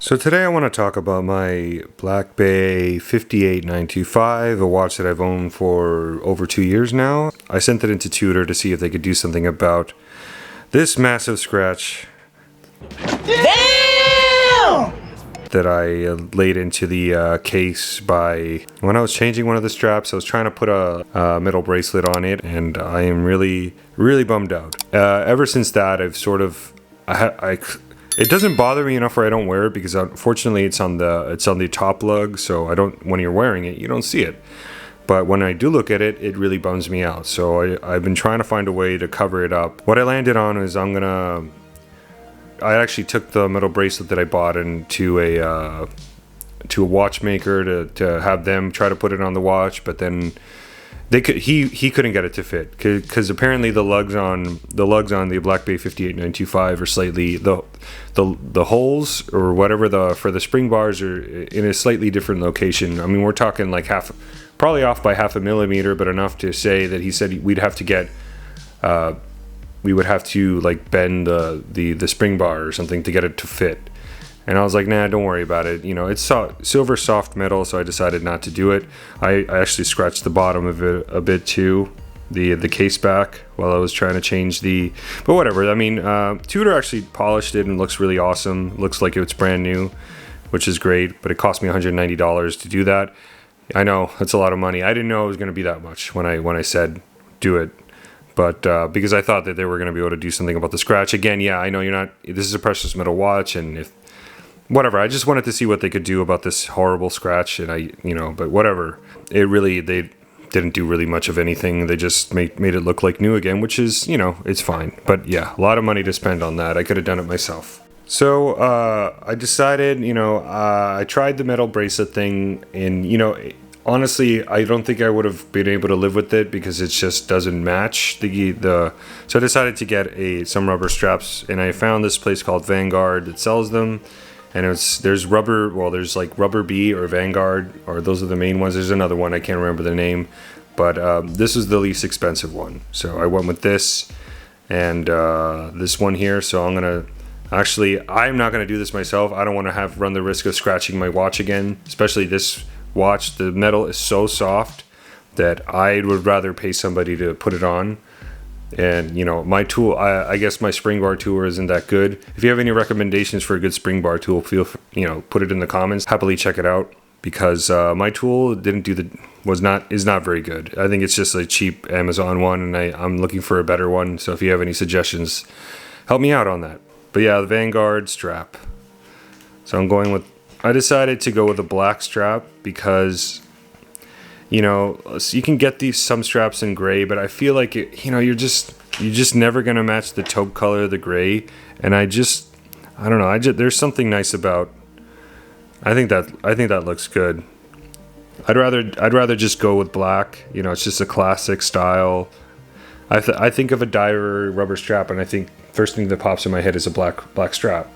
So today I want to talk about my Black Bay 58 925, a watch that I've owned for over 2 years now. I sent it into Tudor to see if they could do something about this massive scratch that I laid into the case by when I was changing one of the straps. I was trying to put a metal bracelet on it, and I am really bummed out. Ever since that, I've sort of it doesn't bother me enough where I don't wear it, because unfortunately it's on the top lug, so when you're wearing it, you don't see it. But when I do look at it, it really bums me out. So I've been trying to find a way to cover it up. What I landed on is I actually took the metal bracelet that I bought into a watchmaker to have them try to put it on the watch, but then he couldn't get it to fit, because apparently the lugs on the Black Bay 58 925 are slightly the holes or whatever for the spring bars are in a slightly different location. I mean, we're talking like probably off by half a millimeter, but enough to say that he said we would have to like bend the spring bar or something to get it to fit. And I was like, nah, don't worry about it. You know, it's silver soft metal, so I decided not to do it. I actually scratched the bottom of it a bit too, the case back, while I was trying to change but whatever. I mean, Tudor actually polished it and looks really awesome. Looks like it's brand new, which is great, but it cost me $190 to do that. I know, it's a lot of money. I didn't know it was going to be that much when I said do it. But because I thought that they were going to be able to do something about the scratch. Again, yeah, I know this is a precious metal watch, and whatever, I just wanted to see what they could do about this horrible scratch, and but whatever. They didn't do really much of anything. They just made it look like new again, which is, it's fine. But yeah, a lot of money to spend on that. I could have done it myself. So I decided, I tried the metal bracelet thing, and, honestly, I don't think I would have been able to live with it, because it just doesn't match so I decided to get some rubber straps, and I found this place called Vanguard that sells them. And there's like Rubber Bee or Vanguard, or those are the main ones. There's another one, I can't remember the name, but this is the least expensive one. So I went with this and this one here. So I'm not gonna do this myself. I don't want to run the risk of scratching my watch again, especially this watch. The metal is so soft that I would rather pay somebody to put it on. And my tool, I guess my spring bar tool isn't that good. If you have any recommendations for a good spring bar tool, put it in the comments. Happily check it out, because my tool is not very good. I think it's just a cheap Amazon one, and I'm looking for a better one. So if you have any suggestions, help me out on that. But yeah, the Vanguard strap. So I decided to go with a black strap, because you can get some straps in gray, but I feel like you're just never gonna match the taupe color of the gray. And I don't know. There's something nice about. I think that looks good. I'd rather just go with black. It's just a classic style. I think of a diver rubber strap, and I think first thing that pops in my head is a black strap.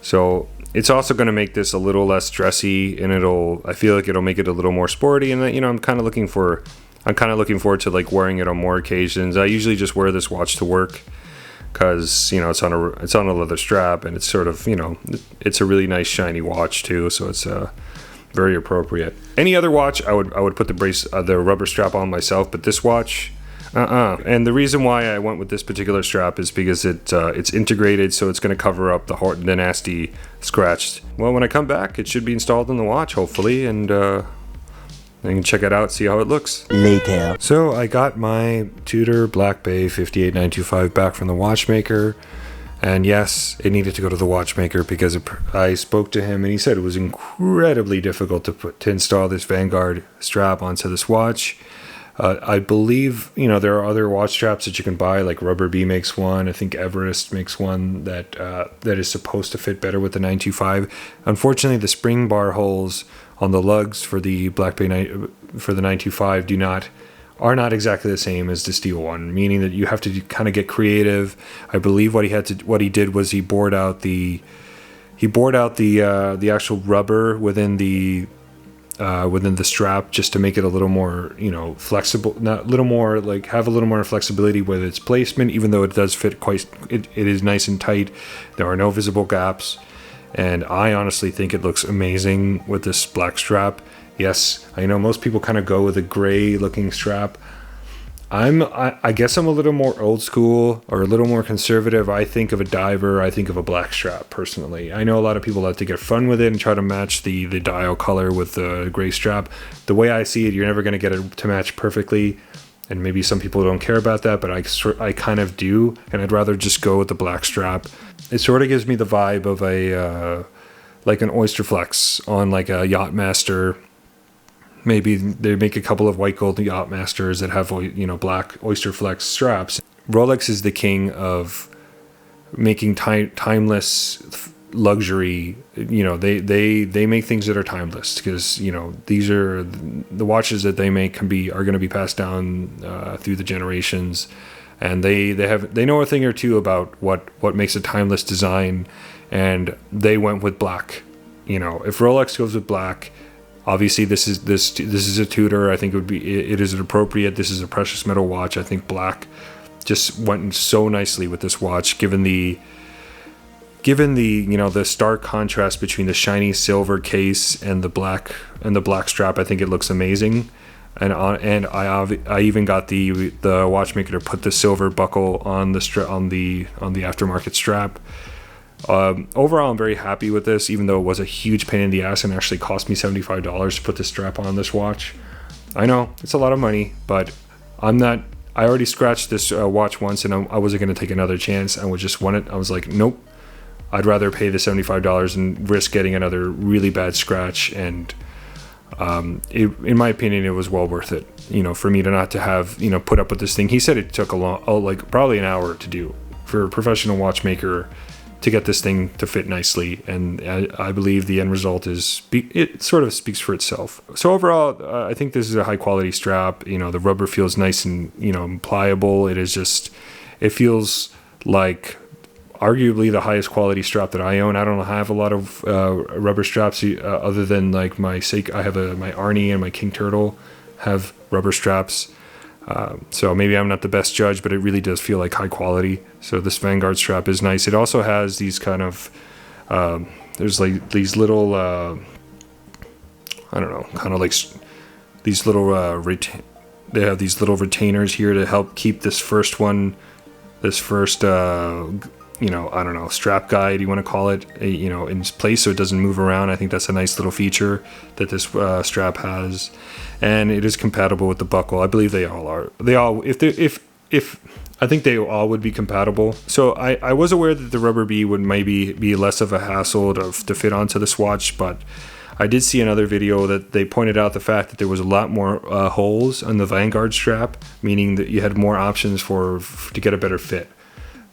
So it's also going to make this a little less dressy, and I feel like it'll make it a little more sporty. And I'm kind of looking forward to like wearing it on more occasions. I usually just wear this watch to work, because it's on a leather strap, and it's sort of it's a really nice shiny watch too, so it's very appropriate. Any other watch I would put the rubber strap on myself, but this watch, And the reason why I went with this particular strap is because it's integrated, so it's going to cover up the nasty scratched. Well, when I come back, it should be installed in the watch, hopefully, and you can check it out, see how it looks. Later. So I got my Tudor Black Bay 58 925 back from the watchmaker. And yes, it needed to go to the watchmaker because I spoke to him and he said it was incredibly difficult to install this Vanguard strap onto this watch. I believe, there are other watch straps that you can buy, like Rubber Bee makes one. I think Everest makes one that is supposed to fit better with the 925. Unfortunately, the spring bar holes on the lugs for the Black Bay for the 925 are not exactly the same as the steel one, meaning that you have to kind of get creative. I believe what he did was he bored out the actual rubber within the strap just to make it a little more, flexible, not a little more like have a little more flexibility with its placement, even though it does fit it is nice and tight. There are no visible gaps. and I honestly think it looks amazing with this black strap. Yes, I know most people kind of go with a gray looking strap. I guess I'm a little more old school or a little more conservative. I think of a diver, I think of a black strap personally. I know a lot of people like to get fun with it and try to match the dial color with the gray strap. The way I see it, you're never going to get it to match perfectly, and maybe some people don't care about that, but I kind of do, and I'd rather just go with the black strap. It sort of gives me the vibe of a like an Oyster Flex on like a Yachtmaster. Maybe they make a couple of white gold Yachtmasters that have, you know, black Oyster Flex straps. Rolex is the king of making timeless luxury. You know, they make things that are timeless, because, you know, these are the watches that they make are going to be passed down through the generations, and they know a thing or two about what makes a timeless design, and they went with black. You know, if Rolex goes with black, obviously, this is a Tudor. I think it is appropriate. This is a precious metal watch. I think black just went so nicely with this watch, given the you know, the stark contrast between the shiny silver case and the black strap. I think it looks amazing, and I even got the watchmaker to put the silver buckle on the aftermarket strap. Overall, I'm very happy with this, even though it was a huge pain in the ass and actually cost me $75 to put this strap on this watch. I know it's a lot of money, but I already scratched this watch once, and I wasn't going to take another chance. I just won it. I was like, nope, I'd rather pay the $75 and risk getting another really bad scratch. And in my opinion, it was well worth it, you know, for me to not to have, you know, put up with this thing. He said it took probably an hour to do for a professional watchmaker to get this thing to fit nicely, and I believe the end result it sort of speaks for itself. So overall, I think this is a high quality strap. You know, the rubber feels nice and, you know, pliable. It feels like arguably the highest quality strap that I own. I don't have a lot of rubber straps other than like my Arnie and my King Turtle have rubber straps. So maybe I'm not the best judge, but it really does feel like high quality. So this Vanguard strap is nice. It also has these kind of, there's like these little, I don't know, kind of like these little, they have these little retainers here to help keep this first, you know, I don't know, strap guide, you want to call it, you know, in place so it doesn't move around. I think that's a nice little feature that this strap has, and it is compatible with the buckle. I believe they all are. If I think they all would be compatible. So I was aware that the rubber B would maybe be less of a hassle to fit onto this watch, but I did see another video that they pointed out the fact that there was a lot more holes on the Vanguard strap, meaning that you had more options to get a better fit.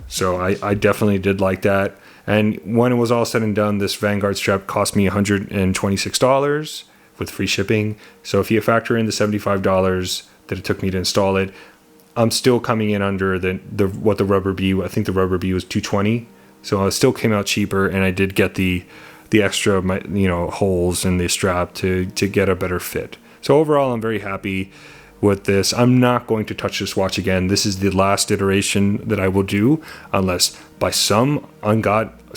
So I definitely did like that. And when it was all said and done, this Vanguard strap cost me $126 with free shipping. So if you factor in the $75 that it took me to install it, I'm still coming in under what the rubber B. I think the rubber B was $220. So it still came out cheaper, and I did get the extra, you know, holes in the strap to get a better fit. So overall, I'm very happy with this. I'm not going to touch this watch again. This is the last iteration that I will do, unless by some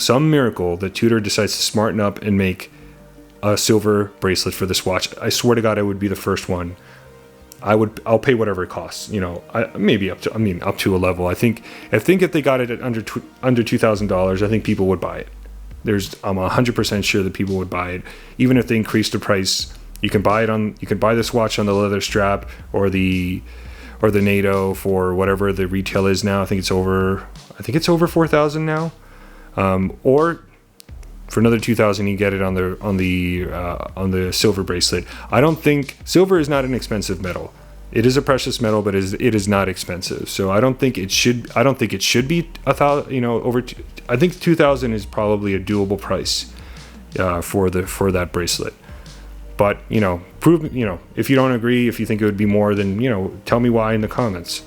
miracle that Tudor decides to smarten up and make a silver bracelet for this watch. I swear to God, I would be the first one. I'll pay whatever it costs. You know, maybe up to a level. I think if they got it at under $2,000, I think people would buy it. I'm 100% sure that people would buy it, even if they increased the price. You can buy this watch on the leather strap or the NATO for whatever the retail is now. I think it's over $4,000 now. Or for another $2,000, you get it on the silver bracelet. I don't think silver is not an expensive metal. It is a precious metal, but it is not expensive. So I don't think it should be $1,000. You know, I think $2,000 is probably a doable price for that bracelet. But, you know, if you don't agree, if you think it would be more, then, you know, tell me why in the comments.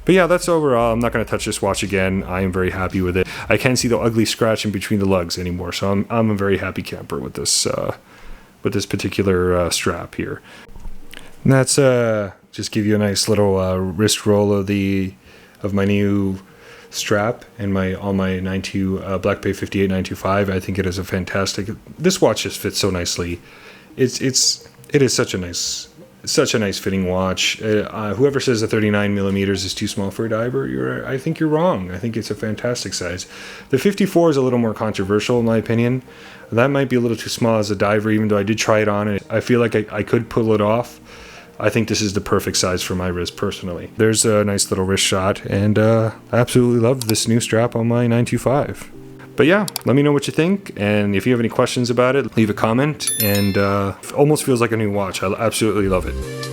But yeah, that's overall. I'm not going to touch this watch again. I am very happy with it. I can't see the ugly scratch in between the lugs anymore. So I'm a very happy camper with this particular strap here. And that's just give you a nice little wrist roll of my new strap and on my 92 Black Bay 58 925. I think it is a fantastic. This watch just fits so nicely. It is such a nice fitting watch. Whoever says the 39 millimeters is too small for a diver, I think you're wrong. I think it's a fantastic size. The 54 is a little more controversial in my opinion. That might be a little too small as a diver, even though I did try it on and I feel like I could pull it off. I think this is the perfect size for my wrist personally. There's a nice little wrist shot, and I absolutely love this new strap on my 925. But yeah, let me know what you think, and if you have any questions about it, leave a comment, and almost feels like a new watch. I absolutely love it.